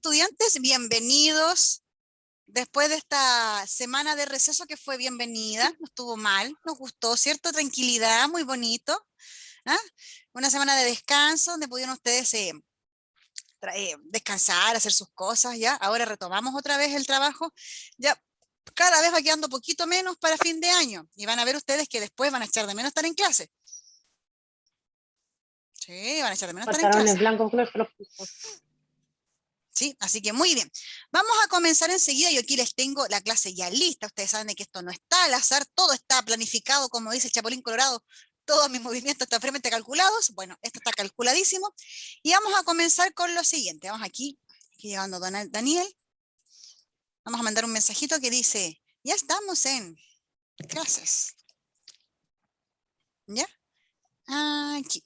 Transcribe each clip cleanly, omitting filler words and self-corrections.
estudiantes, bienvenidos. Después de esta semana de receso que fue bienvenida, no estuvo mal, nos gustó, ¿cierto? Tranquilidad, muy bonito. ¿Ah? Una semana de descanso donde pudieron ustedes descansar, hacer sus cosas, ¿ya? Ahora retomamos otra vez el trabajo, ya cada vez va quedando poquito menos para fin de año y van a ver ustedes que después van a echar de menos estar en clase. Sí, van a echar de menos estar en clase. Pantalones blancos con los puso. Sí, así que muy bien. Vamos a comenzar enseguida. Yo aquí les tengo la clase ya lista. Ustedes saben de que esto no está al azar, todo está planificado, como dice el Chapulín Colorado. Todos mis movimientos están previamente calculados. Bueno, esto está calculadísimo. Y vamos a comenzar con lo siguiente. Vamos aquí llegando Daniel. Vamos a mandar un mensajito que dice, ya estamos en clases. ¿Ya? Aquí.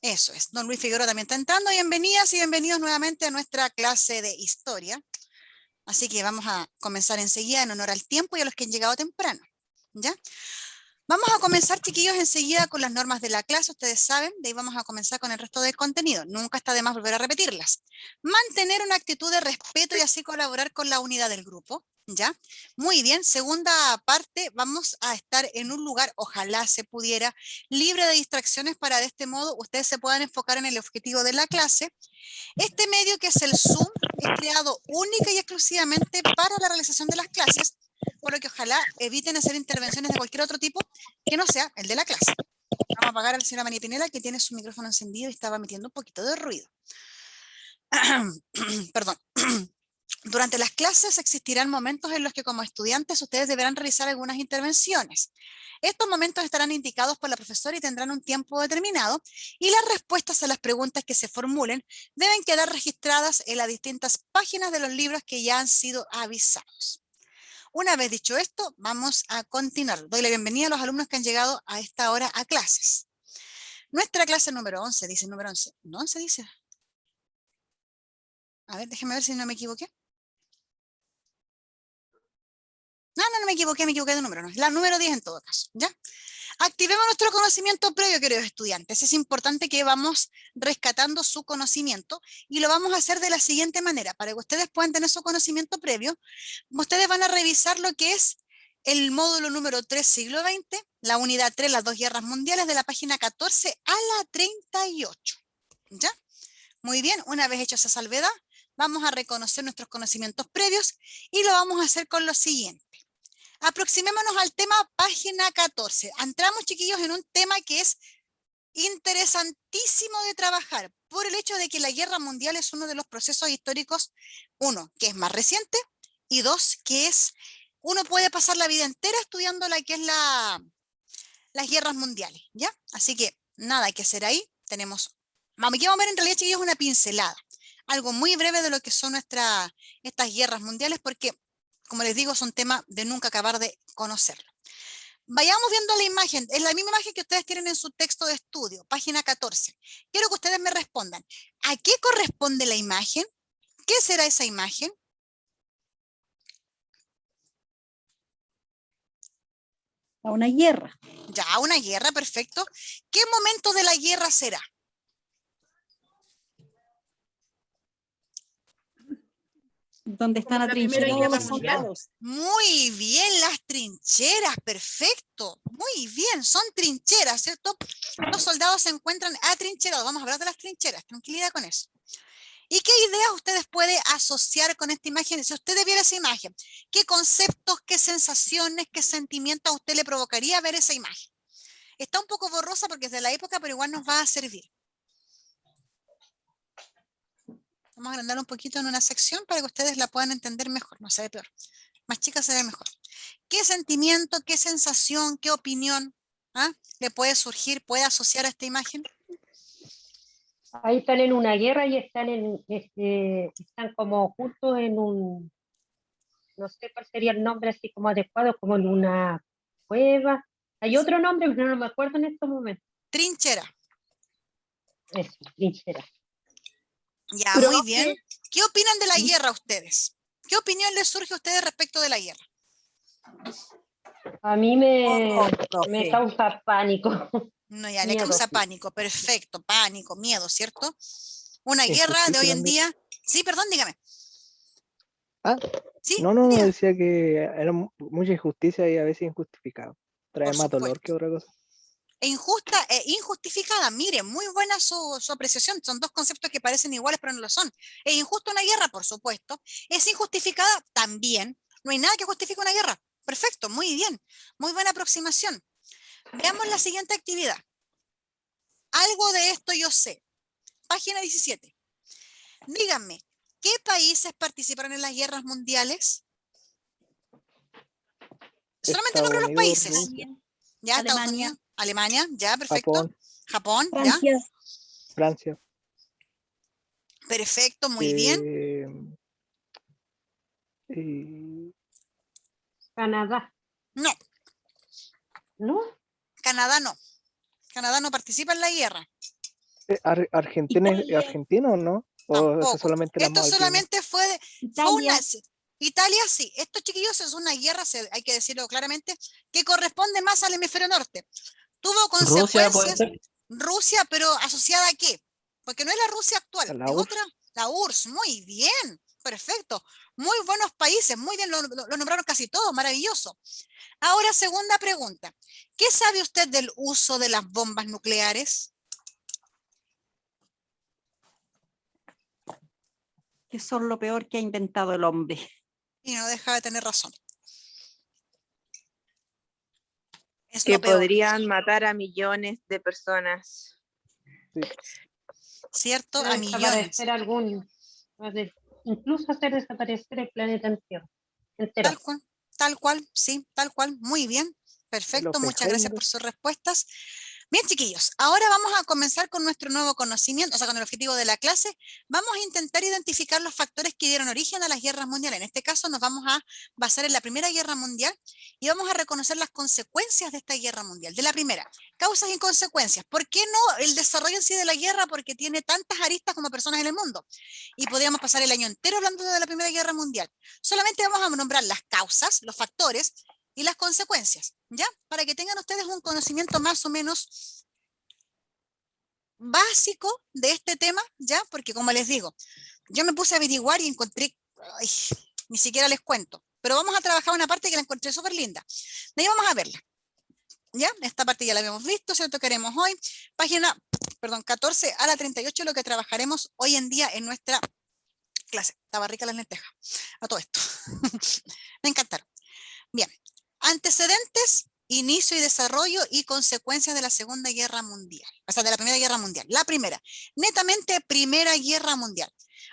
Eso es. Don Luis Figueroa también está entrando. Bienvenidas y bienvenidos nuevamente a nuestra clase de historia. Así que vamos a comenzar enseguida en honor al tiempo y a los que han llegado temprano. ¿Ya? Vamos a comenzar, chiquillos, enseguida con las normas de la clase. Ustedes saben, de ahí vamos a comenzar con el resto del contenido. Nunca está de más volver a repetirlas. Mantener una actitud de respeto y así colaborar con la unidad del grupo. ¿Ya? Muy bien, segunda parte, vamos a estar en un lugar, ojalá se pudiera, libre de distracciones para de este modo ustedes se puedan enfocar en el objetivo de la clase. Este medio que es el Zoom es creado única y exclusivamente para la realización de las clases, por lo que ojalá eviten hacer intervenciones de cualquier otro tipo que no sea el de la clase. Vamos a apagar a la señora María Pinela que tiene su micrófono encendido y estaba metiendo un poquito de ruido. Perdón. Durante las clases existirán momentos en los que como estudiantes ustedes deberán realizar algunas intervenciones. Estos momentos estarán indicados por la profesora y tendrán un tiempo determinado y las respuestas a las preguntas que se formulen deben quedar registradas en las distintas páginas de los libros que ya han sido avisados. Una vez dicho esto, vamos a continuar. Doy la bienvenida a los alumnos que han llegado a esta hora a clases. Nuestra clase número 11, dice número 11. ¿No 11 dice? A ver, déjenme ver si no me equivoqué. No me equivoqué de número, no. La número 10 en todo caso, ¿ya? Activemos nuestro conocimiento previo, queridos estudiantes. Es importante que vamos rescatando su conocimiento y lo vamos a hacer de la siguiente manera. Para que ustedes puedan tener su conocimiento previo, ustedes van a revisar lo que es el módulo número 3, siglo XX, la unidad 3, las dos guerras mundiales, de la página 14 a la 38, ¿ya? Muy bien, una vez hecha esa salvedad, vamos a reconocer nuestros conocimientos previos y lo vamos a hacer con lo siguiente. Aproximémonos al tema página 14. Entramos, chiquillos, en un tema que es interesantísimo de trabajar por el hecho de que la guerra mundial es uno de los procesos históricos, uno, que es más reciente y dos, que es, uno puede pasar la vida entera estudiando la que es las guerras mundiales, ¿ya? Así que nada hay que hacer ahí. Aquí vamos a ver en realidad, chiquillos, una pincelada, algo muy breve de lo que son estas guerras mundiales porque como les digo, es un tema de nunca acabar de conocerlo. Vayamos viendo la imagen. Es la misma imagen que ustedes tienen en su texto de estudio, página 14. Quiero que ustedes me respondan. ¿A qué corresponde la imagen? ¿Qué será esa imagen? A una guerra. Ya, una guerra, perfecto. ¿Qué momento de la guerra será? Donde están atrincherados los soldados. Muy bien, las trincheras, perfecto. Muy bien, son trincheras, ¿cierto? Los soldados se encuentran atrincherados. Vamos a hablar de las trincheras, tranquilidad con eso. ¿Y qué ideas ustedes pueden asociar con esta imagen? Si usted viera esa imagen, ¿qué conceptos, qué sensaciones, qué sentimientos a usted le provocaría ver esa imagen? Está un poco borrosa porque es de la época, pero igual nos va a servir. Vamos a agrandar un poquito en una sección para que ustedes la puedan entender mejor. No se ve peor. Más chica se ve mejor. ¿Qué sentimiento, qué sensación, qué opinión le puede surgir, puede asociar a esta imagen? Ahí están en una guerra y están están como juntos en un, no sé cuál sería el nombre así como adecuado, como en una cueva. Hay otro nombre, pero no me acuerdo en estos momentos. Trinchera. Eso, trinchera. Ya, muy bien. ¿Qué opinan de la guerra ustedes? ¿Qué opinión les surge a ustedes respecto de la guerra? A mí me causa pánico. No, ya, le Miedo. causa pánico, perfecto, pánico, miedo, ¿cierto? Una Sí, guerra sí, de hoy en día Sí, perdón, dígame. Ah, Sí, no, diga. decía que era mucha injusticia y a veces injustificado. Trae Por más dolor supuesto. que otra cosa. E injusta e injustificada. Mire, muy buena su apreciación. Son dos conceptos que parecen iguales, pero no lo son. Es injusta una guerra, por supuesto. Es injustificada también. No hay nada que justifique una guerra. Perfecto, muy bien. Muy buena aproximación. Veamos la siguiente actividad. Algo de esto yo sé. Página 17. Díganme, ¿qué países participaron en las guerras mundiales? Solamente Estados nombro los Unidos, países. Rusia, Ya, Estados Alemania, Unidos, Alemania, ya, perfecto. Japón, Japón, ya, Francia, Francia, perfecto, muy bien. eh, y Canadá, No, ¿no? Canadá no. Canadá no participa en la guerra, Argentina, Italia, ¿Argentina o no? ¿O eso tampoco. solamente las Esto Malvinas? solamente fue una... Italia, Italia sí, estos chiquillos es una guerra, hay que decirlo claramente, que corresponde más al hemisferio norte. Tuvo Rusia puede consecuencias, ser. Rusia, pero ¿asociada a qué? Porque no es la Rusia actual, ¿La es URSS? otra, la URSS, muy bien, perfecto. Muy buenos países, muy bien, lo nombraron casi todos, maravilloso. Ahora, segunda pregunta. ¿Qué sabe usted del uso de las bombas nucleares? que son lo peor que ha inventado el hombre. Y no deja de tener razón. Es Que lo peor, podrían matar a millones de personas. Sí. ¿cierto? Hacer A millones. desaparecer incluso hacer desaparecer el planeta entero. Tal cual, sí, tal cual. Muy bien, El perfecto. Muchas gracias Oppenheimer. por sus respuestas. Bien, chiquillos, ahora vamos a comenzar con nuestro nuevo conocimiento, o sea, con el objetivo de la clase. Vamos a intentar identificar los factores que dieron origen a las guerras mundiales. En este caso nos vamos a basar en la Primera Guerra Mundial y vamos a reconocer las consecuencias de esta guerra mundial. De la primera, causas y consecuencias. ¿Por qué no el desarrollo en sí de la guerra? Porque tiene tantas aristas como personas en el mundo. Y podríamos pasar el año entero hablando de la Primera Guerra Mundial. Solamente vamos a nombrar las causas, los factores y las consecuencias, ¿ya? Para que tengan ustedes un conocimiento más o menos básico de este tema, ¿ya? Porque como les digo, yo me puse a averiguar y encontré, ay, ni siquiera les cuento, pero vamos a trabajar una parte que la encontré súper linda. De ahí vamos a verla, ¿ya? Esta parte ya la habíamos visto, ¿cierto? Que haremos hoy. Página, perdón, 14 a la 38, lo que trabajaremos hoy en día en nuestra clase. Estaba rica las lentejas, a todo esto. Me encantaron. Bien, antecedentes, inicio y desarrollo y consecuencias de la Segunda Guerra Mundial, o sea, de la Primera Guerra Mundial. La primera, netamente Primera Guerra Mundial.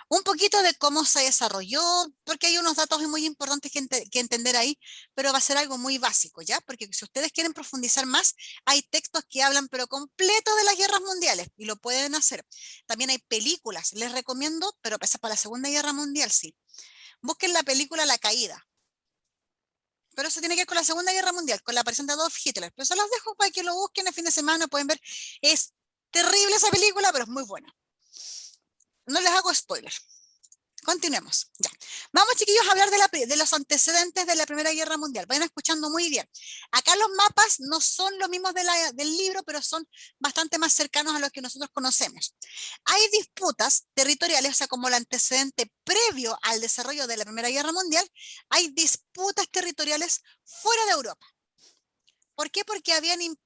Un poquito de cómo se desarrolló, porque hay unos datos muy importantes que entender ahí, pero va a ser algo muy básico, ¿ya? Porque si ustedes quieren profundizar más, hay textos que hablan, pero completo de las guerras mundiales, y lo pueden hacer. También hay películas, les recomiendo, pero esa para la Segunda Guerra Mundial, sí. Busquen la película La Caída. Pero eso tiene que ver con la Segunda Guerra Mundial, con la aparición de Adolf Hitler. Pero se los dejo para que lo busquen el fin de semana, pueden ver. Es terrible esa película, pero es muy buena. No les hago spoiler. Continuemos. Ya. Vamos, chiquillos, a hablar de los antecedentes de la Primera Guerra Mundial. Vayan escuchando muy bien. Acá los mapas no son los mismos del libro, pero son bastante más cercanos a los que nosotros conocemos. Hay disputas territoriales, o sea, como el antecedente previo al desarrollo de la Primera Guerra Mundial, hay disputas territoriales fuera de Europa. ¿Por qué? Porque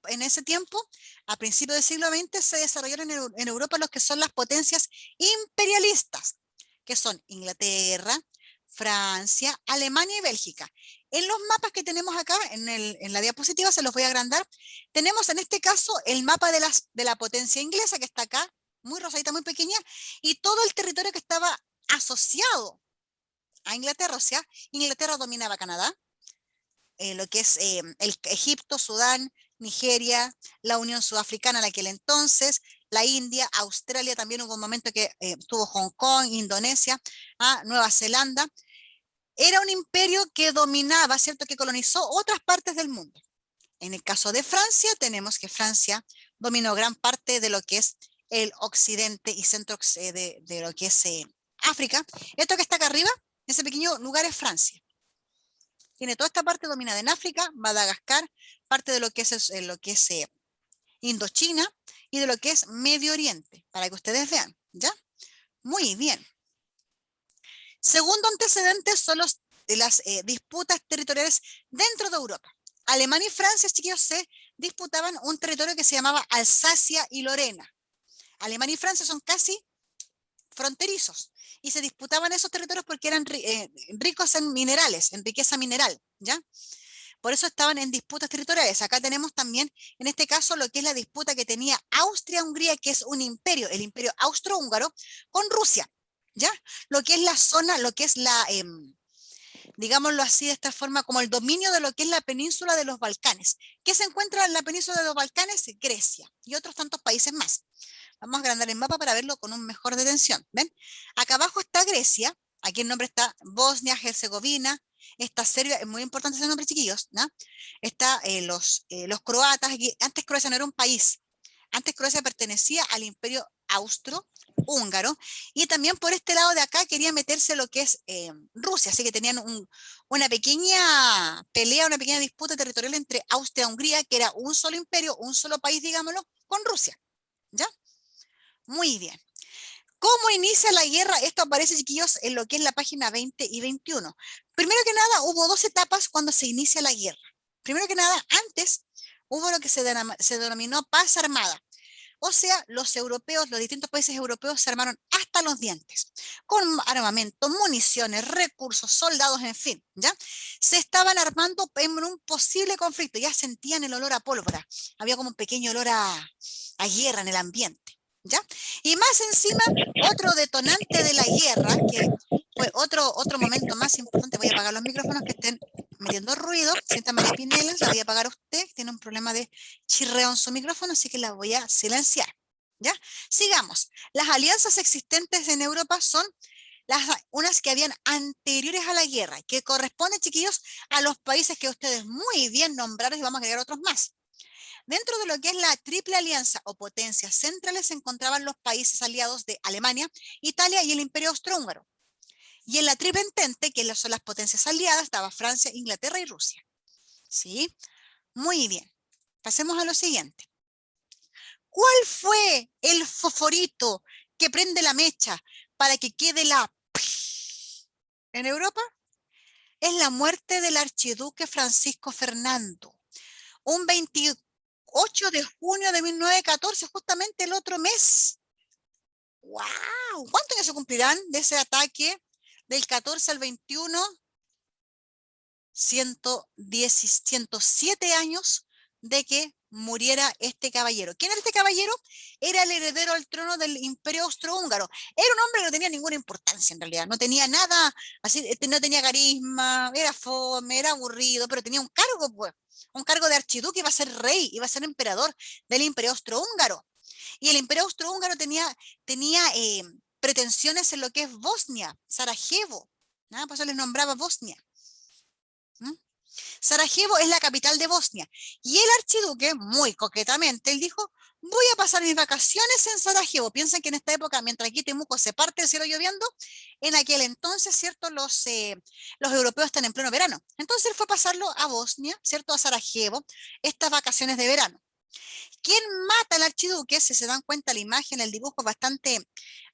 en ese tiempo, a principios del siglo XX, se desarrollaron en Europa los que son las potencias imperialistas, que son Inglaterra, Francia, Alemania y Bélgica. En los mapas que tenemos acá, en la diapositiva, se los voy a agrandar, tenemos en este caso el mapa de la potencia inglesa, que está acá, muy rosadita, muy pequeña, y todo el territorio que estaba asociado a Inglaterra, o sea, Inglaterra dominaba Canadá, lo que es Egipto, Sudán, Nigeria, la Unión Sudafricana en aquel entonces, la India, Australia, también hubo un momento que tuvo Hong Kong, Indonesia, Nueva Zelanda. Era un imperio que dominaba, ¿cierto?, que colonizó otras partes del mundo. En el caso de Francia, tenemos que Francia dominó gran parte de lo que es el occidente y centro de lo que es África. Esto que está acá arriba, ese pequeño lugar es Francia. Tiene toda esta parte dominada en África, Madagascar, parte de lo que es Indochina y de lo que es Medio Oriente, para que ustedes vean, ¿ya? Muy bien. Segundo antecedente son las disputas territoriales dentro de Europa. Alemania y Francia, chiquillos, se disputaban un territorio que se llamaba Alsacia y Lorena. Alemania y Francia son casi fronterizos y se disputaban esos territorios porque eran ricos en minerales, en riqueza mineral, ¿ya? Por eso estaban en disputas territoriales. Acá tenemos también, en este caso, lo que es la disputa que tenía Austria-Hungría, que es un imperio, el imperio austrohúngaro, con Rusia, ¿ya? Lo que es la zona, lo que es la, digámoslo así de esta forma, como el dominio de lo que es la península de los Balcanes. ¿Qué se encuentra en la península de los Balcanes? Grecia y otros tantos países más. Vamos a agrandar el mapa para verlo con un mejor detención. ¿Ven? Acá abajo está Grecia, aquí el nombre está Bosnia, Herzegovina, está Serbia, es muy importante ese nombre, chiquillos, ¿no? Está los croatas, aquí, antes Croacia no era un país, antes Croacia pertenecía al imperio austrohúngaro, y también por este lado de acá quería meterse lo que es Rusia, así que tenían una pequeña pelea, una pequeña disputa territorial entre Austria y Hungría, que era un solo imperio, un solo país, digámoslo, con Rusia, ¿ya? Muy bien. ¿Cómo inicia la guerra? Esto aparece, chiquillos, en lo que es la página 20 y 21. Primero que nada, hubo dos etapas cuando se inicia la guerra. Primero que nada, antes hubo lo que se denominó paz armada. O sea, los europeos, los distintos países europeos se armaron hasta los dientes, con armamento, municiones, recursos, soldados, en fin, ¿ya? Se estaban armando en un posible conflicto, ya sentían el olor a pólvora, había como un pequeño olor a guerra en el ambiente, ¿ya? Y más encima, otro detonante de la guerra, que fue otro momento más importante, voy a apagar los micrófonos que estén metiendo ruido. Sienta María Pinelas, la voy a apagar a usted, tiene un problema de chirreo en su micrófono, así que la voy a silenciar. ¿Ya? Sigamos. Las alianzas existentes en Europa son unas que habían anteriores a la guerra, que corresponden, chiquillos, a los países que ustedes muy bien nombraron, y vamos a agregar otros más. Dentro de lo que es la Triple Alianza o potencias centrales se encontraban los países aliados de Alemania, Italia y el Imperio Austrohúngaro. Y en la Triple Entente, que son las potencias aliadas, estaba Francia, Inglaterra y Rusia. ¿Sí? Muy bien. Pasemos a lo siguiente. ¿Cuál fue el fosforito que prende la mecha para que quede la en Europa? Es la muerte del archiduque Francisco Fernando. Un 28 de junio de 1914, justamente el otro mes. ¡Wow! ¿Cuántos años se cumplirán de ese ataque del 14 al 21? 107 años de que muriera este caballero. ¿Quién era este caballero? Era el heredero al trono del Imperio Austrohúngaro. Era un hombre que no tenía ninguna importancia en realidad, no tenía nada, así, no tenía carisma, era fome, era aburrido, pero tenía un cargo, pues, un cargo de archiduque, iba a ser rey, iba a ser emperador del Imperio Austrohúngaro. Y el Imperio Austrohúngaro tenía pretensiones en lo que es Bosnia, Sarajevo, ¿no? Por eso les nombraba Bosnia. Sarajevo es la capital de Bosnia, y el archiduque, muy coquetamente, él dijo: voy a pasar mis vacaciones en Sarajevo. Piensen que en esta época, mientras aquí Temuco se parte el cielo lloviendo, en aquel entonces, ¿cierto? Los europeos están en pleno verano. Entonces él fue a pasarlo a Bosnia, ¿cierto? A Sarajevo, estas vacaciones de verano. ¿Quién mata al archiduque? Si se dan cuenta, la imagen, el dibujo es bastante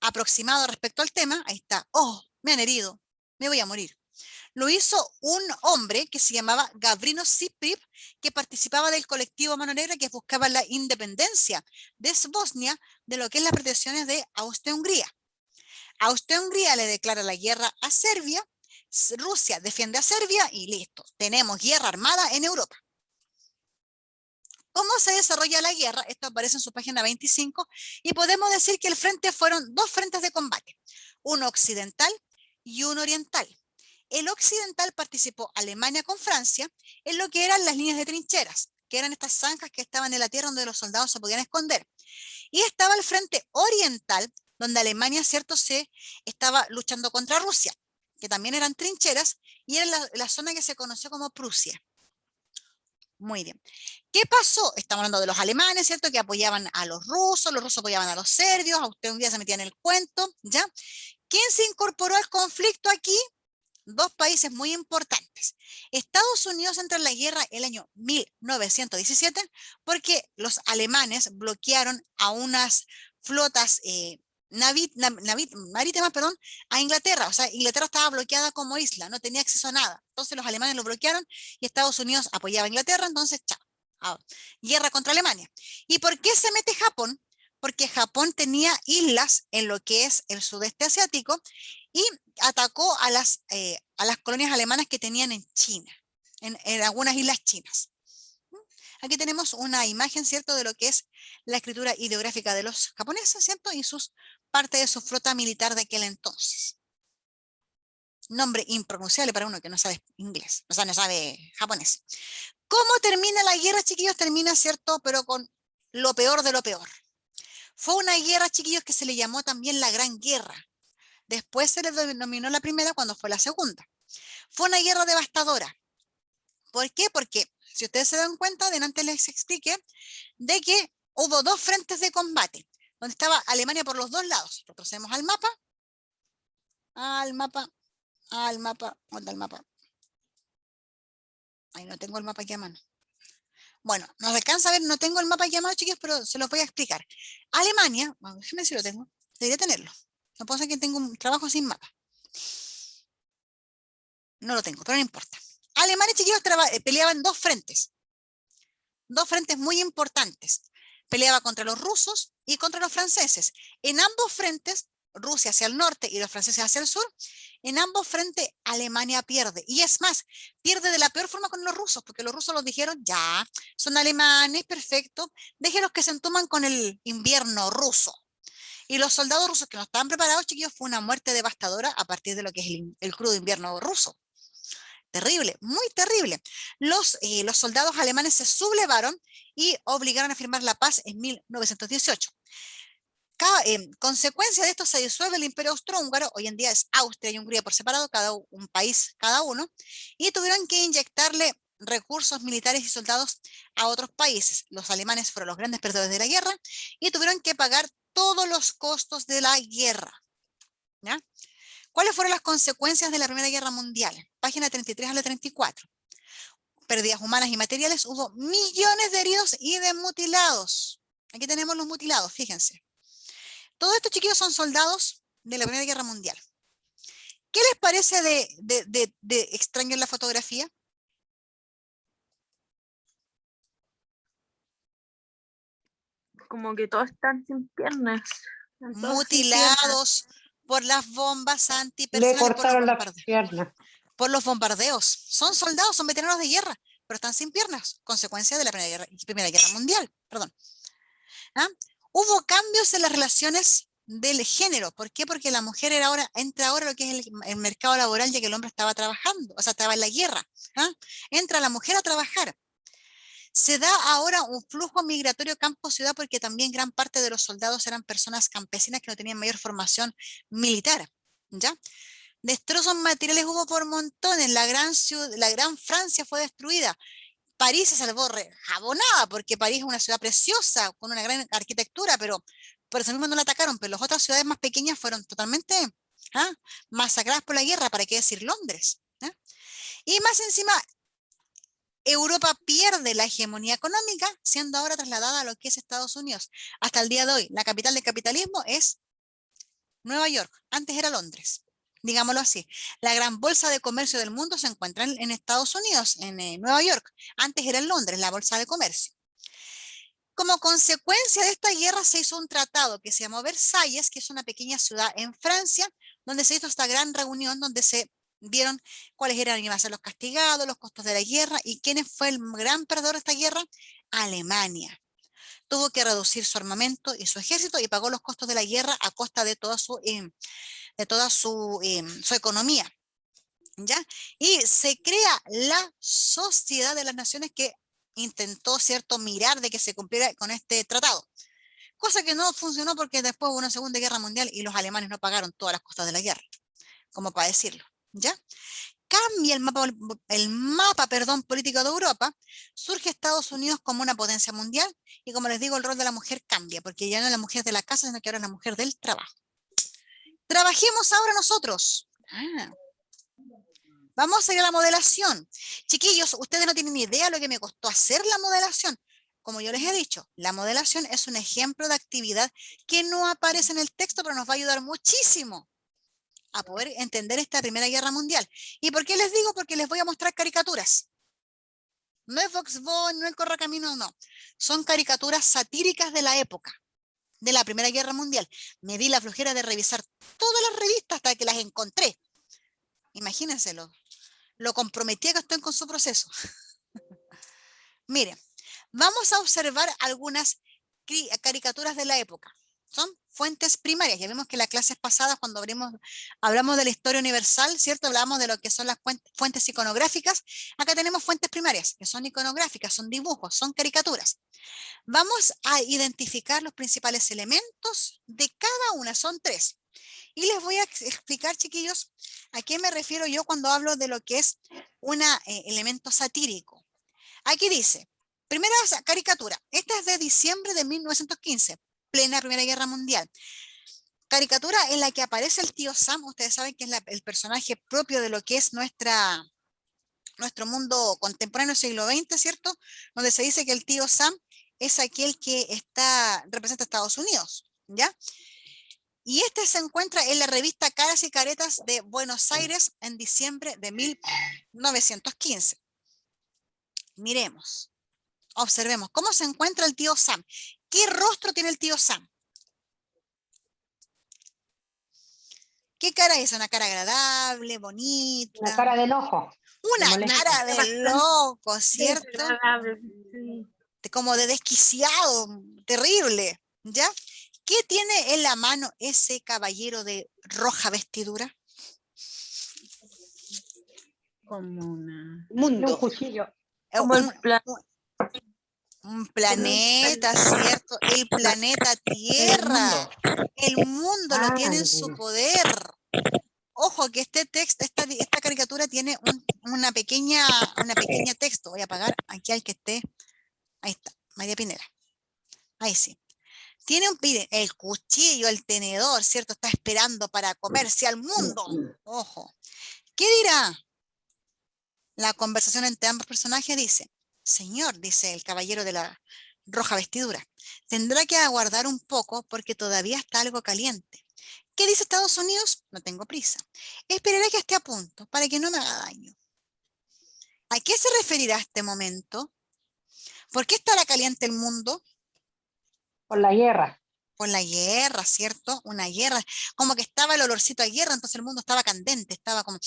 aproximado respecto al tema. Ahí está. Oh, me han herido, me voy a morir. Lo hizo un hombre que se llamaba Gavrilo Ciprip, que participaba del colectivo Mano Negra, que buscaba la independencia de Bosnia de lo que es las pretensiones de Austria-Hungría. Austria-Hungría le declara la guerra a Serbia, Rusia defiende a Serbia y listo, tenemos guerra armada en Europa. ¿Cómo se desarrolla la guerra? Esto aparece en su página 25 y podemos decir que el frente fueron dos frentes de combate, uno occidental y uno oriental. El occidental participó Alemania con Francia en lo que eran las líneas de trincheras, que eran estas zanjas que estaban en la tierra donde los soldados se podían esconder. Y estaba el frente oriental, donde Alemania, cierto, se estaba luchando contra Rusia, que también eran trincheras, y era la zona que se conoció como Prusia. Muy bien. ¿Qué pasó? Estamos hablando de los alemanes, ¿cierto? Que apoyaban a los rusos apoyaban a los serbios, Austria-Hungría se metía en el cuento, ¿ya? ¿Quién se incorporó al conflicto aquí? Dos países muy importantes. Estados Unidos entra en la guerra el año 1917 porque los alemanes bloquearon a unas flotas marítimas, perdón, a Inglaterra. O sea, Inglaterra estaba bloqueada como isla, no tenía acceso a nada. Entonces los alemanes lo bloquearon y Estados Unidos apoyaba a Inglaterra, entonces, chao. Guerra contra Alemania. ¿Y por qué se mete Japón? Porque Japón tenía islas en lo que es el sudeste asiático y atacó a las colonias alemanas que tenían en China, en algunas islas chinas. Aquí tenemos una imagen, ¿cierto?, de lo que es la escritura ideográfica de los japoneses, ¿cierto? Y parte de su flota militar de aquel entonces. Nombre impronunciable para uno que no sabe inglés, o sea, no sabe japonés. ¿Cómo termina la guerra, chiquillos? Termina, ¿cierto?, pero con lo peor de lo peor. Fue una guerra, chiquillos, que se le llamó también la Gran Guerra. Después se le denominó la primera cuando fue la segunda. Fue una guerra devastadora. ¿Por qué? Porque, si ustedes se dan cuenta, delante les expliqué de que hubo dos frentes de combate, donde estaba Alemania por los dos lados. Retrocedemos al mapa. ¿Dónde está el mapa? Ahí no tengo el mapa aquí a mano. Bueno, nos alcanza a ver, no tengo el mapa aquí a mano, chiquillos, pero se los voy a explicar. Alemania, bueno, déjenme ver si lo tengo, debería tenerlo. No puedo ser que tengo un trabajo sin mapa. No lo tengo, pero no importa. Alemania, chiquillos, peleaba en dos frentes muy importantes. Peleaba contra los rusos y contra los franceses. En ambos frentes, Rusia hacia el norte y los franceses hacia el sur, en ambos frentes Alemania pierde. Y es más, pierde de la peor forma con los rusos, porque los rusos los dijeron, ya, son alemanes, perfecto, déjenlos que se entuman con el invierno ruso. Y los soldados rusos que no estaban preparados, chiquillos, fue una muerte devastadora a partir de lo que es el crudo invierno ruso. Terrible, muy terrible. Los soldados alemanes se sublevaron y obligaron a firmar la paz en 1918. Consecuencia de esto se disuelve el Imperio Austrohúngaro, hoy en día es Austria y Hungría por separado, un país cada uno, y tuvieron que inyectarle recursos militares y soldados a otros países. Los alemanes fueron los grandes perdedores de la guerra y tuvieron que pagar todos los costos de la guerra. ¿Ya? ¿Cuáles fueron las consecuencias de la Primera Guerra Mundial? Página 33 a la 34. Pérdidas humanas y materiales, hubo millones de heridos y de mutilados. Aquí tenemos los mutilados, fíjense. Todos estos chiquillos son soldados de la Primera Guerra Mundial. ¿Qué les parece de extraño en la fotografía? Como que todos están sin piernas. Están todos sin Mutilados por las bombas Le antipersonales, cortaron las piernas. por los bombardeos. Son soldados, son veteranos de guerra, pero están sin piernas, consecuencia de la Primera Guerra Mundial. Perdón. ¿Ah? Hubo cambios en las relaciones del género. ¿Por qué? Porque la mujer entra ahora lo que es el mercado laboral, ya que el hombre estaba trabajando, o sea, estaba en la guerra. ¿Ah? Entra la mujer a trabajar. Se da ahora un flujo migratorio campo-ciudad porque también gran parte de los soldados eran personas campesinas que no tenían mayor formación militar. ¿Ya? Destrozos materiales hubo por montones. La gran Francia fue destruida. París se salvó jabonada porque París es una ciudad preciosa con una gran arquitectura, pero por eso mismo no la atacaron. Pero las otras ciudades más pequeñas fueron totalmente masacradas por la guerra. ¿Para qué decir Londres? Y más encima, Europa pierde la hegemonía económica, siendo ahora trasladada a lo que es Estados Unidos. Hasta el día de hoy, la capital del capitalismo es Nueva York. Antes era Londres. Digámoslo así, la gran bolsa de comercio del mundo se encuentra en Estados Unidos, en Nueva York. Antes era en Londres, la bolsa de comercio. Como consecuencia de esta guerra se hizo un tratado que se llamó Versalles, que es una pequeña ciudad en Francia, donde se hizo esta gran reunión donde se vieron cuáles iban a ser los castigados, los costos de la guerra y quién fue el gran perdedor de esta guerra. Alemania. Tuvo que reducir su armamento y su ejército y pagó los costos de la guerra a costa de toda su economía. ¿Ya? Y se crea la Sociedad de las Naciones que intentó, ¿cierto?, mirar de que se cumpliera con este tratado. Cosa que no funcionó porque después hubo una Segunda Guerra Mundial y los alemanes no pagaron todas las costas de la guerra, como para decirlo. ¿Ya? Cambia el mapa político de Europa, surge Estados Unidos como una potencia mundial y, como les digo, el rol de la mujer cambia, porque ya no es la mujer de la casa, sino que ahora es la mujer del trabajo. Trabajemos ahora nosotros. Vamos a ir a la modelación. Chiquillos, ustedes no tienen ni idea de lo que me costó hacer la modelación. como yo les he dicho, la modelación es un ejemplo de actividad que no aparece en el texto, pero nos va a ayudar muchísimo a poder entender esta Primera Guerra Mundial. ¿Y por qué les digo? Porque les voy a mostrar caricaturas. No es Vox Bunny, no es Correcaminos, no. Son caricaturas satíricas de la época, de la Primera Guerra Mundial. Me di la flojera de revisar todas las revistas hasta que las encontré. Imagínense lo comprometida que estoy con su proceso. Miren, vamos a observar algunas caricaturas de la época. Son fuentes primarias. Ya vimos que en las clases pasadas, cuando hablamos de la historia universal, ¿cierto? Hablamos de lo que son las fuentes iconográficas. Acá tenemos fuentes primarias, que son iconográficas, son dibujos, son caricaturas. Vamos a identificar los principales elementos de cada una, son 3. Y les voy a explicar, chiquillos, a qué me refiero yo cuando hablo de lo que es un elemento satírico. Aquí dice, primera caricatura, esta es de diciembre de 1915, plena Primera Guerra Mundial. Caricatura en la que aparece el tío Sam, ustedes saben que es el personaje propio de lo que es nuestro mundo contemporáneo siglo XX, ¿cierto? Donde se dice que el tío Sam es aquel que representa a Estados Unidos, ¿ya? Y este se encuentra en la revista Caras y Caretas de Buenos Aires en diciembre de 1915. Miremos, observemos cómo se encuentra el tío Sam. ¿Qué rostro tiene el tío Sam? ¿Qué cara es? ¿Una cara agradable, bonita? Una cara de enojo. Una de cara de loco, ¿cierto? Desagradable, sí. Como de desquiciado, terrible, ¿ya? ¿Qué tiene en la mano ese caballero de roja vestidura? Como una... Un cuchillo. Como el plan. Un planeta, ¿cierto? El planeta Tierra. El mundo lo tiene en su poder. Ojo que este texto, esta caricatura tiene una pequeña texto. Voy a apagar aquí al que esté. Ahí está, María Pineda. Ahí sí. Tiene el cuchillo, el tenedor, ¿cierto? Está esperando para comerse al mundo. Ojo. ¿Qué dirá? La conversación entre ambos personajes dice, señor, dice el caballero de la roja vestidura, tendrá que aguardar un poco porque todavía está algo caliente. ¿Qué dice Estados Unidos? No tengo prisa. Esperaré que esté a punto para que no me haga daño. ¿A qué se referirá este momento? ¿Por qué estará caliente el mundo? Por la guerra. Por la guerra, ¿cierto? Una guerra, como que estaba el olorcito a guerra, entonces el mundo estaba candente, estaba como,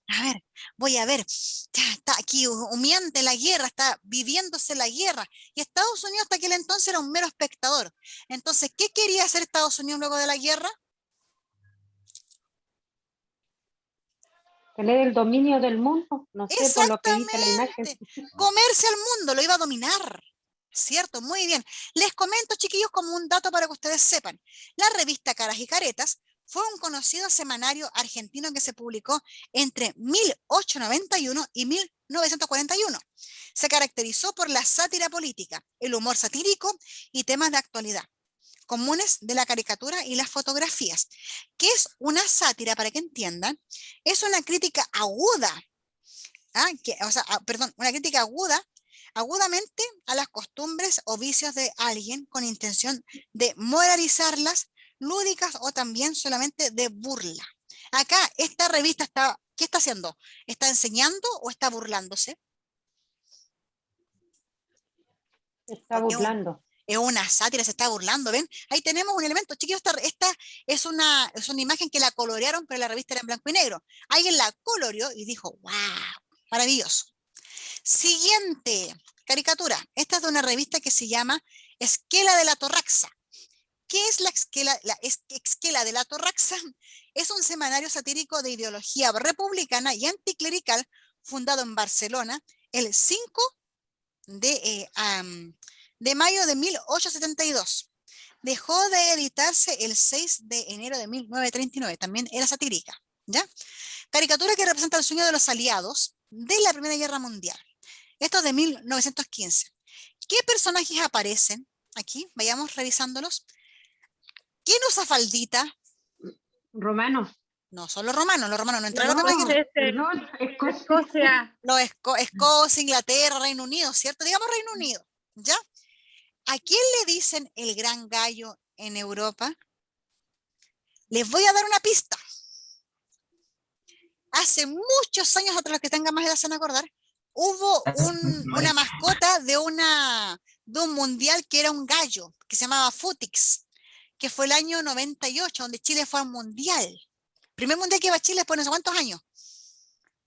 a ver, voy a ver, ya está aquí humeante la guerra, está viviéndose la guerra, y Estados Unidos hasta aquel entonces era un mero espectador. Entonces, ¿qué quería hacer Estados Unidos luego de la guerra? Tener el dominio del mundo, no sé, por lo que dice la imagen. Comerse al mundo, lo iba a dominar. ¿Cierto? Muy bien. Les comento, chiquillos, como un dato para que ustedes sepan. La revista Caras y Caretas fue un conocido semanario argentino que se publicó entre 1891 y 1941. Se caracterizó por la sátira política, el humor satírico y temas de actualidad, comunes de la caricatura y las fotografías. ¿Qué es una sátira? Para que entiendan, es una crítica aguda, una crítica agudamente a las costumbres o vicios de alguien con intención de moralizarlas, lúdicas o también solamente de burla. Acá esta revista ¿qué está haciendo? ¿Está enseñando o está burlándose? Está burlando. Es una sátira, se está burlando, ¿ven? Ahí tenemos un elemento, chiquillos, esta es una imagen que la colorearon, pero la revista era en blanco y negro. Alguien la coloreó y dijo, wow, maravilloso. Siguiente caricatura. Esta es de una revista que se llama Esquela de la Torraxa. ¿Qué es la Esquela de la Torraxa? Es un semanario satírico de ideología republicana y anticlerical fundado en Barcelona el 5 de mayo de 1872. Dejó de editarse el 6 de enero de 1939. También era satírica, ¿ya? Caricatura que representa el sueño de los aliados de la Primera Guerra Mundial. Esto es de 1915. ¿Qué personajes aparecen aquí? Vayamos revisándolos. ¿Quién usa faldita? Romanos. No, son los romanos no entraron. Escocia. Escocia, Inglaterra, Reino Unido, ¿cierto? Digamos Reino Unido, ¿ya? ¿A quién le dicen el gran gallo en Europa? Les voy a dar una pista. Hace muchos años atrás, los que tengan más edad se van a acordar, hubo una mascota de un mundial que era un gallo, que se llamaba Futix, que fue el año 98, donde Chile fue al mundial. Primer mundial que iba a Chile después de no sé cuántos años.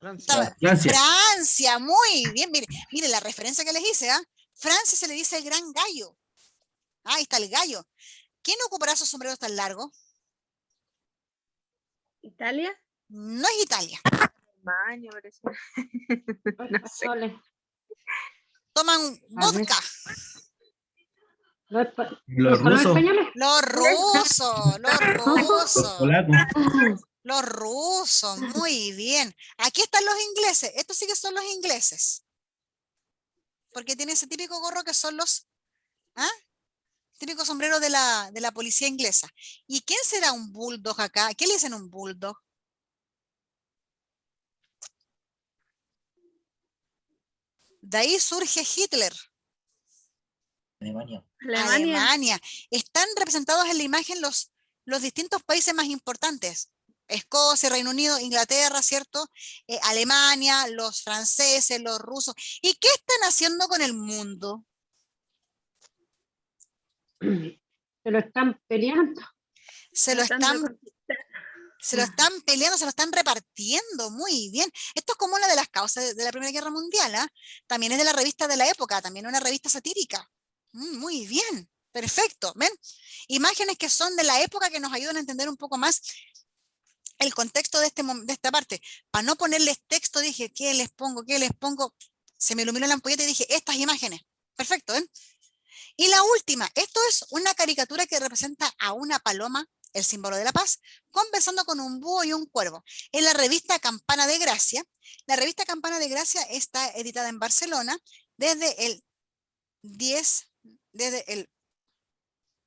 Francia, muy bien. Mire la referencia que les hice, ¿ah? Francia se le dice el gran gallo. Ahí está el gallo. ¿Quién ocupará esos sombreros tan largos? ¿Italia? No es Italia. Alemania, parece. Los españoles. Toman A ver. vodka. Los Los ¿son los rusos, españoles? Los rusos, los los rusos. polacos. Los rusos, muy bien. Aquí están los ingleses. Estos sí que son los ingleses. Porque tiene ese típico gorro que son los típico sombrero de la policía inglesa. ¿Y quién será un bulldog acá? ¿Qué le dicen un bulldog? De ahí surge Hitler. Alemania. Alemania. Están representados en la imagen los distintos países más importantes. Escocia, Reino Unido, Inglaterra, ¿cierto? Alemania, los franceses, los rusos. ¿Y qué están haciendo con el mundo? Se lo están peleando. Se lo Tratando de están conquistar. Se lo están peleando, se lo están repartiendo, muy bien. Esto es como una de las causas de la Primera Guerra Mundial, ¿ah? También es de la revista de la época, también una revista satírica. Muy bien, perfecto, ¿ven? Imágenes que son de la época que nos ayudan a entender un poco más el contexto de esta parte. Para no ponerles texto dije, ¿qué les pongo? ¿Qué les pongo? Se me iluminó la ampolleta y dije, estas imágenes. Perfecto, ¿ven? Y la última, esto es una caricatura que representa a una paloma, el símbolo de la paz, conversando con un búho y un cuervo. En la revista Campana de Gracia. La revista Campana de Gracia está editada en Barcelona desde el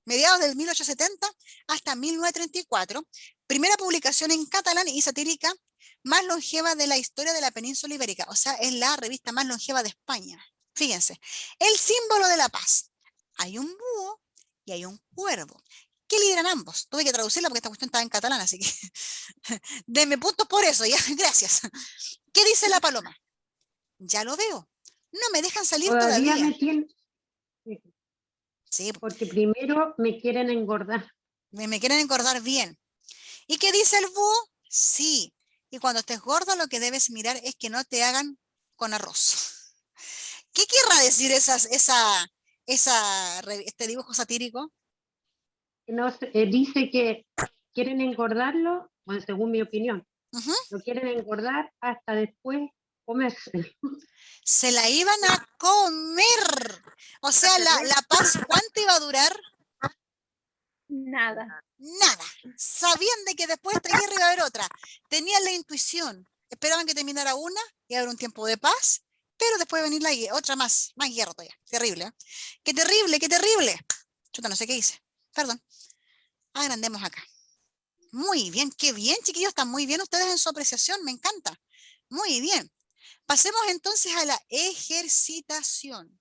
mediados del 1870 hasta 1934. Primera publicación en catalán y satírica más longeva de la historia de la península ibérica. O sea, es la revista más longeva de España. Fíjense, el símbolo de la paz. Hay un búho y hay un cuervo. ¿Qué lideran ambos? Tuve que traducirla porque esta cuestión estaba en catalán, así que denme puntos por eso, ya, gracias. ¿Qué dice la paloma? Ya lo veo. No me dejan salir Todavía todavía. me tienen, Sí, porque primero me quieren engordar. me quieren engordar bien. ¿Y qué dice el búho? Sí. Y cuando estés gordo, lo que debes mirar es que no te hagan con arroz. ¿Qué querrá decir este dibujo satírico? No, dice que quieren engordarlo, bueno, según mi opinión, Ujú. lo quieren engordar hasta después comérselo. Se la iban a comer. O sea, la paz, ¿cuánto iba a durar? Nada. Nada. Sabían de que después de esta guerra iba a haber otra. Tenían la intuición. Esperaban que terminara una y haber un tiempo de paz, pero después iba a venir otra más guerra todavía. Terrible, ¿eh? ¡Qué terrible, qué terrible! Chuta, no sé qué hice. Perdón. Agrandemos acá. Muy bien, qué bien, chiquillos. Están muy bien ustedes en su apreciación. Me encanta. Muy bien. Pasemos entonces a la ejercitación.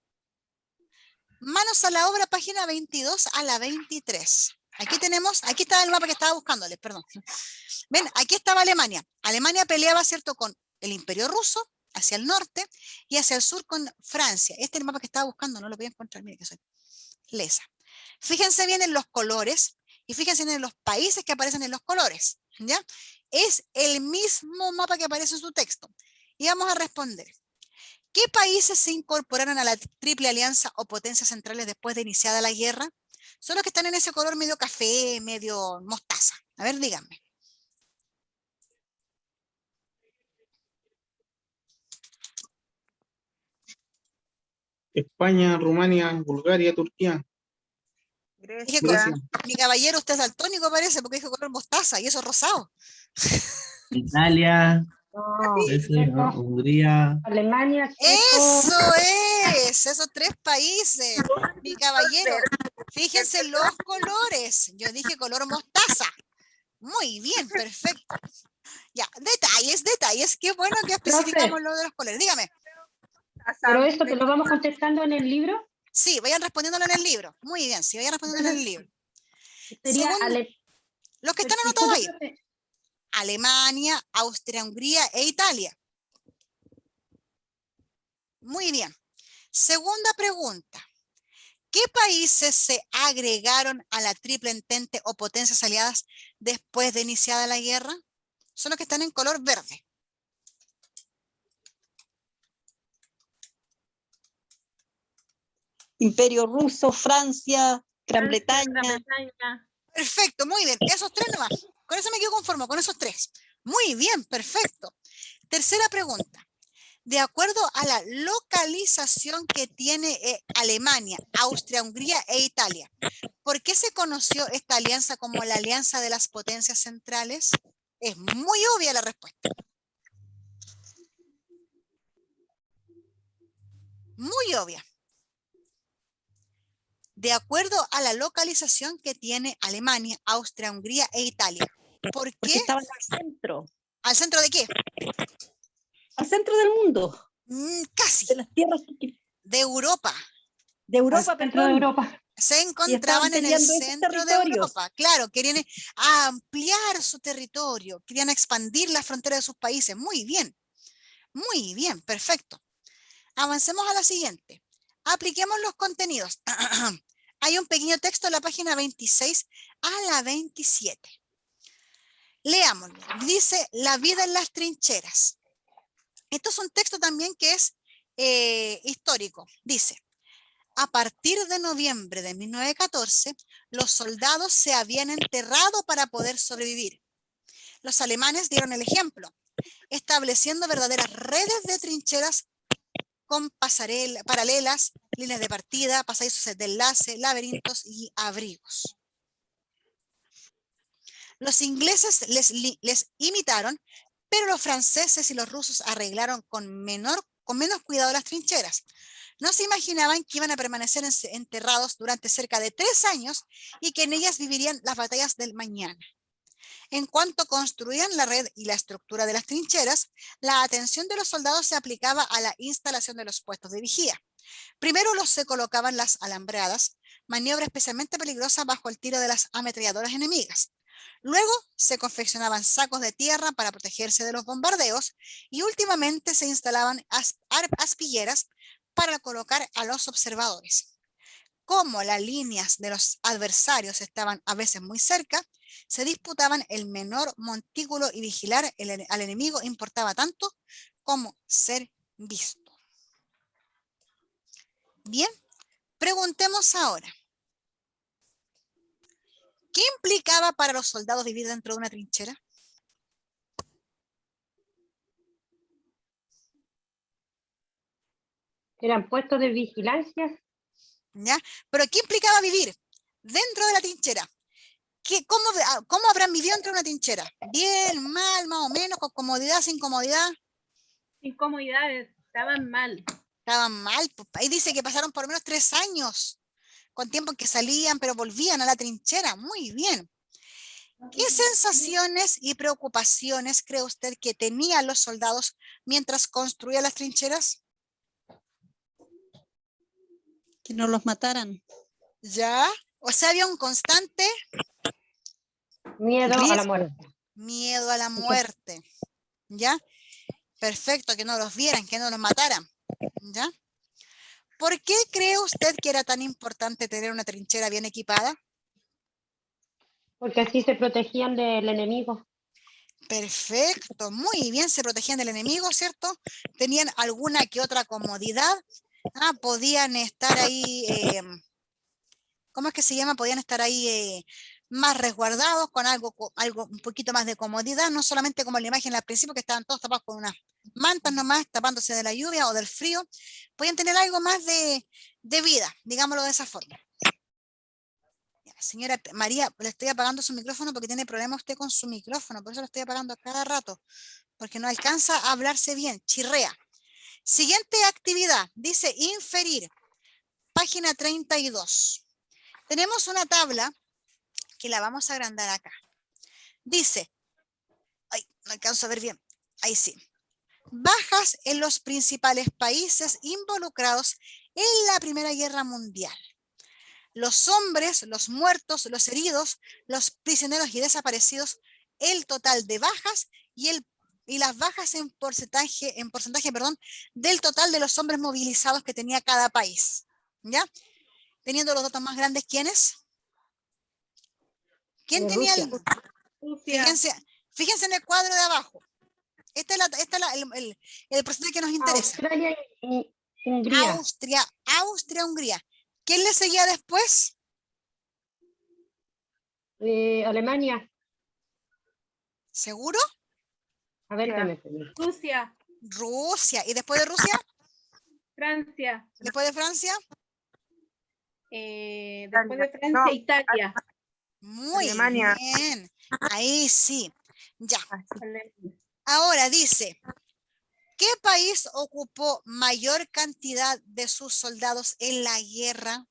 Manos a la obra, página 22 a la 23. Aquí está el mapa que estaba buscándoles, perdón. Ven, aquí estaba Alemania. Alemania peleaba, ¿cierto?, con el Imperio Ruso hacia el norte y hacia el sur con Francia. Este es el mapa que estaba buscando, no lo voy a encontrar, mire que soy lesa. Fíjense bien en los colores y fíjense en los países que aparecen en los colores, ¿ya? Es el mismo mapa que aparece en su texto. Y vamos a responder. ¿Qué países se incorporaron a la Triple Alianza o potencias centrales después de iniciada la guerra? Son los que están en ese color medio café, medio mostaza. A ver, díganme. España, Rumania, Bulgaria, Turquía, Dije, Grecia. mi caballero, usted es daltónico parece, porque dijo color mostaza y eso es rosado. Italia, No, Grecia, Checo, Hungría, Alemania, Checo, Eso es, esos tres países, mi caballero. Fíjense los colores. Yo dije color mostaza. Muy bien, perfecto. Ya, detalles. Qué bueno que especificamos lo de los colores. Dígame. pero esto te lo vamos contestando en el libro. Sí, vayan respondiéndolo en el libro. Muy bien, sí, vayan respondiéndolo en el libro. Sería Segundo, los que están anotados ahí. disculpe, profe, Alemania, Austria, Hungría e Italia. Muy bien. Segunda pregunta. ¿Qué países se agregaron a la Triple Entente o potencias aliadas después de iniciada la guerra? Son los que están en color verde. Imperio Ruso, Francia, Gran Francia, Bretaña. Gran Bretaña. Perfecto, muy bien. Esos tres nomás. Con eso me quedo conforme, con esos tres. Muy bien, perfecto. Tercera pregunta. De acuerdo a la localización que tiene Alemania, Austria, Hungría e Italia, ¿por qué se conoció esta alianza como la Alianza de las Potencias Centrales? Es muy obvia la respuesta. Muy obvia. De acuerdo a la localización que tiene Alemania, Austria, Hungría e Italia. ¿Por Porque qué? estaban al centro. ¿Al centro de qué? Al centro del mundo. Casi. De las tierras De Europa. de Europa, centro de perdón. Europa. Se Y estaban encontraban en el peleando esos centro de territorios. Europa. Claro, querían ampliar su territorio, querían expandir las fronteras de sus países. Muy bien, perfecto. Avancemos a la siguiente. Apliquemos los contenidos. Hay un pequeño texto en la página 26 a la 27. Leámoslo. Dice, la vida en las trincheras. Esto es un texto también que es histórico. Dice, a partir de noviembre de 1914, los soldados se habían enterrado para poder sobrevivir. Los alemanes dieron el ejemplo, estableciendo verdaderas redes de trincheras con paralelas, líneas de partida, pasadizos de enlace, laberintos y abrigos. Los ingleses les imitaron, pero los franceses y los rusos arreglaron con menos cuidado las trincheras. No se imaginaban que iban a permanecer enterrados durante cerca de 3 años y que en ellas vivirían las batallas del mañana. En cuanto construían la red y la estructura de las trincheras, la atención de los soldados se aplicaba a la instalación de los puestos de vigía. Primero se colocaban las alambradas, maniobra especialmente peligrosa bajo el tiro de las ametralladoras enemigas. Luego se confeccionaban sacos de tierra para protegerse de los bombardeos y últimamente se instalaban aspilleras para colocar a los observadores. Como las líneas de los adversarios estaban a veces muy cerca, se disputaban el menor montículo y vigilar al enemigo importaba tanto como ser visto. Bien, preguntemos ahora. ¿Qué implicaba para los soldados vivir dentro de una trinchera? Eran puestos de vigilancia. ¿Ya? ¿Pero qué implicaba vivir dentro de la trinchera? ¿Cómo habrán vivido dentro de una trinchera? ¿Bien, mal, más o menos, con comodidad, sin comodidad? Incomodidades, estaban mal. Estaban mal. Pues, ahí dice que pasaron por lo menos 3 años, con tiempo en que salían, pero volvían a la trinchera. Muy bien. ¿Qué sensaciones y preocupaciones cree usted que tenían los soldados mientras construían las trincheras? Que no los mataran. ¿Ya? O sea, había un constante Miedo a la Riesgo. muerte. miedo a la muerte. ¿Ya? Perfecto, que no los vieran, que no los mataran. ¿Ya? ¿Por qué cree usted que era tan importante tener una trinchera bien equipada? Porque así se protegían del enemigo. Perfecto, muy bien, se protegían del enemigo, ¿cierto? Tenían alguna que otra comodidad. Podían estar ahí, ¿cómo es que se llama? Podían estar ahí más resguardados con algo un poquito más de comodidad, no solamente como la imagen al principio que estaban todos tapados con unas mantas nomás, tapándose de la lluvia o del frío. Podían tener algo más de vida, digámoslo de esa forma. Señora María, le estoy apagando su micrófono porque tiene problema usted con su micrófono, por eso lo estoy apagando a cada rato, porque no alcanza a hablarse bien, chirrea. Siguiente actividad, dice inferir, página 32. Tenemos una tabla que la vamos a agrandar acá. Dice, ay, no alcanzo a ver bien, ahí sí. Bajas en los principales países involucrados en la Primera Guerra Mundial? Los hombres, los muertos, los heridos, los prisioneros y desaparecidos, el total de bajas y las bajas en porcentaje, perdón, del total de los hombres movilizados que tenía cada país. ¿Ya? Teniendo los datos más grandes, ¿quiénes? ¿Quién tenía Rusia. Rusia. Fíjense en el cuadro de abajo. Este es el porcentaje que nos interesa. Australia y Hungría. Austria, Hungría. ¿Quién le seguía después? Alemania. ¿Seguro? A ver, Ya. que me permite. Rusia. Rusia. ¿Y después de Rusia? Francia. ¿Después de Francia? Después de Francia, Italia. Muy Alemania. bien. Ahí sí. Ya. Alemania. Ahora dice, ¿qué país ocupó mayor cantidad de sus soldados en la guerra?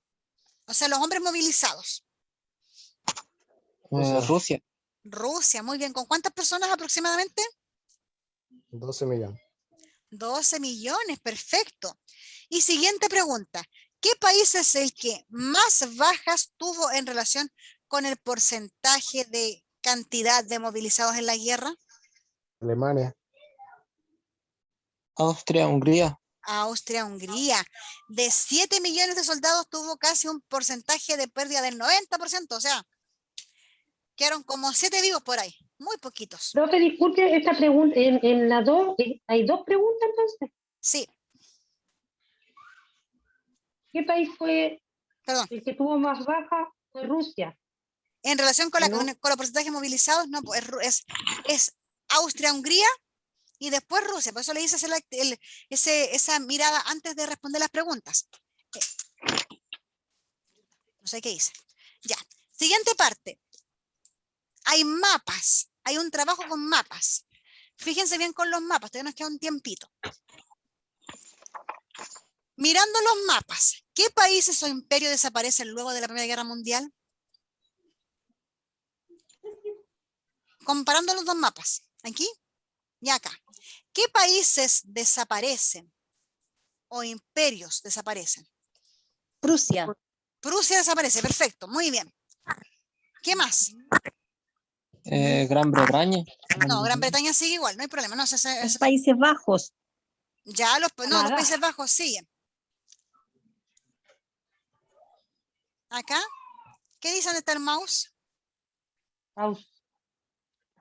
O sea, los hombres movilizados. Rusia. Rusia, muy bien. ¿Con cuántas personas aproximadamente? 12 millones. 12 millones, perfecto. Y siguiente pregunta. ¿Qué país es el que más bajas tuvo en relación con el porcentaje de cantidad de movilizados en la guerra? Alemania. Austria, Hungría. Austria, Hungría. De 7 millones de soldados tuvo casi un porcentaje de pérdida del 90%, o sea, quedaron como 7 vivos por ahí, muy poquitos. Profe, disculpe esta pregunta. En la 2, ¿hay 2 preguntas entonces? Sí, ¿Qué país fue perdón. el que tuvo más baja? Fue Rusia. En relación con, ¿No? con los porcentajes movilizados, no, pues, es Austria, Hungría y después Rusia. Por eso le hice hacer esa mirada antes de responder las preguntas. No sé qué hice. Ya. Siguiente parte. Hay mapas. Hay un trabajo con mapas. Fíjense bien con los mapas. Todavía nos queda un tiempito. Mirando los mapas, ¿qué países o imperios desaparecen luego de la Primera Guerra Mundial? Comparando los dos mapas, aquí y acá. ¿Qué países desaparecen o imperios desaparecen? Prusia. Prusia desaparece, perfecto, muy bien. ¿Qué más? Gran Bretaña. No, Gran Bretaña sigue igual, no hay problema. No, Los Países Bajos. ya los Canadá. Países Bajos siguen. Acá, ¿qué dice dónde está el mouse?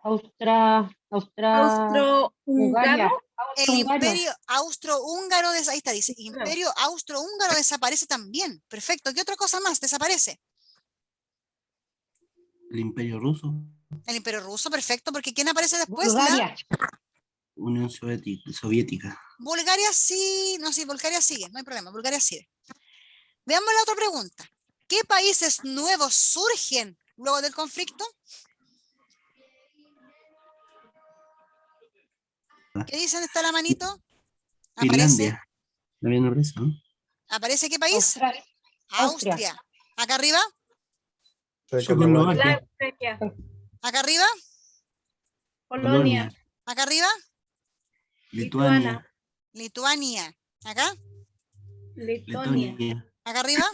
Austria, Austro-húngaro. Hungría. El imperio austrohúngaro, ahí está, dice, imperio austrohúngaro desaparece también. Perfecto, ¿qué otra cosa más desaparece? El Imperio Ruso, El imperio ruso, perfecto, porque ¿quién aparece después? Bulgaria. Unión Soviética. Bulgaria sí, no, sí, Bulgaria sigue, no hay problema, Bulgaria sigue. Veamos la otra pregunta. ¿Qué países nuevos surgen luego del conflicto? ¿Qué dicen? ¿Está la manito? ¿Aparece? Finlandia. También no reza, ¿no? ¿Aparece qué país? Austria. Austria. ¿Acá arriba? Checoslovaquia. Chequia. ¿Acá arriba? Polonia. ¿Acá arriba? Lituania. Lituania. ¿Acá? Letonia. Letonia. ¿Acá arriba?